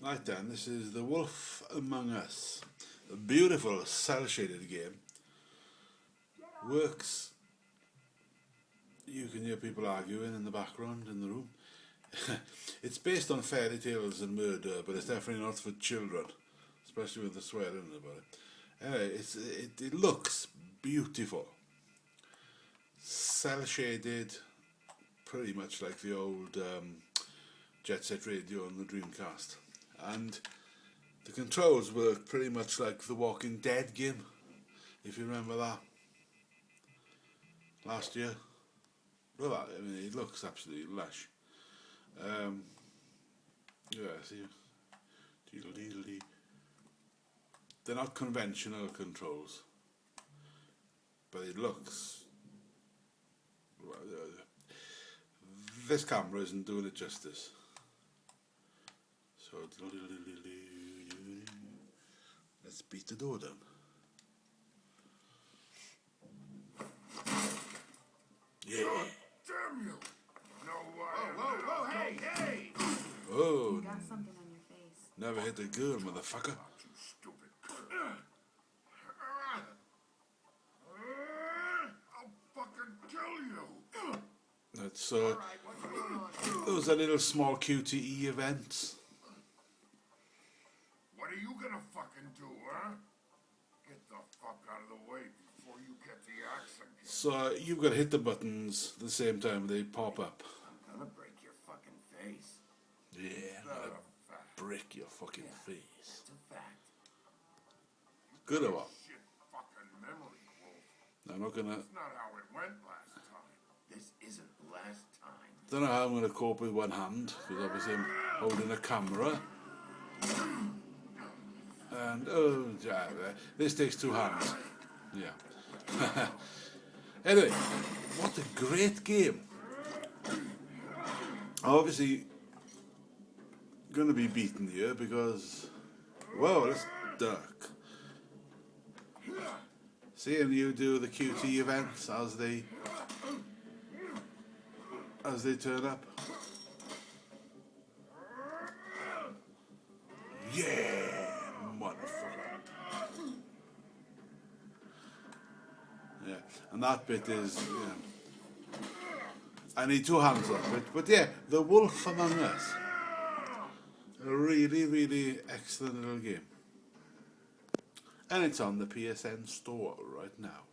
Right then, this is The Wolf Among Us. A beautiful cel-shaded game. Works. You can hear people arguing in the background in the room. It's based on fairy tales and murder, but it's definitely not for children, especially with the swearing about it. Anyway, it looks beautiful. Cel-shaded, pretty much like the old Jet Set Radio on the Dreamcast. And the controls work pretty much like the Walking Dead game, if you remember that, last year. Well, I mean, it looks absolutely lush. Yeah, see, deedle-deedle-dee. They're not conventional controls, but it looks. Well, this camera isn't doing it justice. So let's beat the door down. Yeah. Damn you! No way! Whoa, hey! Oh, You got something on your face. never hit the girl, motherfucker. You stupid. I'll fucking kill you! That's Alright, what's going on? those are little small QTE events. What are you gonna fucking do, huh? Get the fuck out of the way before you get the axe again. So you've got to hit the buttons at the same time they pop up. I'm gonna break your fucking face. Yeah, I'm That's gonna a fact. break your fucking face. It's a fact. Good or what? Shit fucking memory, Wolf. I'm not gonna. That's not how it went last time. This isn't the last time. Don't know how I'm gonna cope with one hand because obviously I'm holding a camera. And oh, yeah, this takes two hands. Yeah. Anyway, what a great game. Obviously, going to be beaten here because, whoa, that's dark. Seeing you do the QT events as they turn up. Yeah, motherfucker. Yeah, and that bit is, yeah. I need two hands on it, but yeah, The Wolf Among Us. A really, really excellent little game. And it's on the PSN store right now.